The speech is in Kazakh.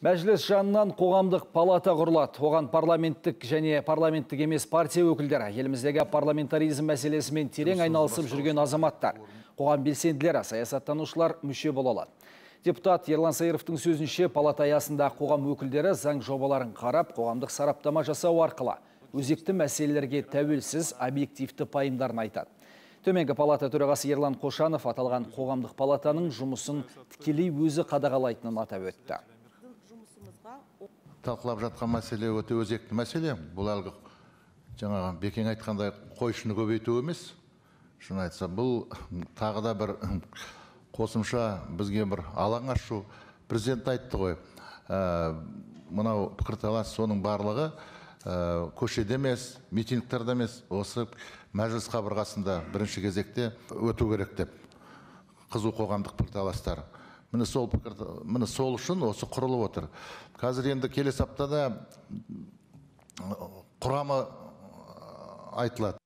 Мәжіліс жанынан қоғамдық палата құрылады. Оған парламенттік және парламенттік емес партия өкілдері, еліміздегі парламентаризм мәселесімен терең айналысып жүрген азаматтар, қоғам белсенділері, саясаттанушылар мүше бола алады. Депутат Ерлан Сайыровтың сөзінше, палата аясында қоғам өкілдері заң жобаларын қарап, қоғамдық сараптама жасау арқылы өзекті мәселелерге тәуелсіз, объективті пайымдарын айтады. Төменгі палата төрағасы Ерлан Қошанов аталған қоғамдық палатаның жұмысын тікелей өзі қадағалайтынын атап өтті. Талқылап жатқан мәселе өте өзекті мәселе. Бұл әлгі жаңағы Бекең айтқандай қойшыны көбейту емес. Шын айтса, бұл тағы да бір қосымша бізге бір алаң ашу. Президент айтты ғой, мынау пікірталас соның барлығы көшеде емес, митингтерде емес, осы мәжіліс қабырғасында бірінші кезекте өту керек деп. Қызу қоғамдық пікірталастар. Міне сол үшін осы құрылып отыр. Қазір енді келесі аптада құрамы айтылады.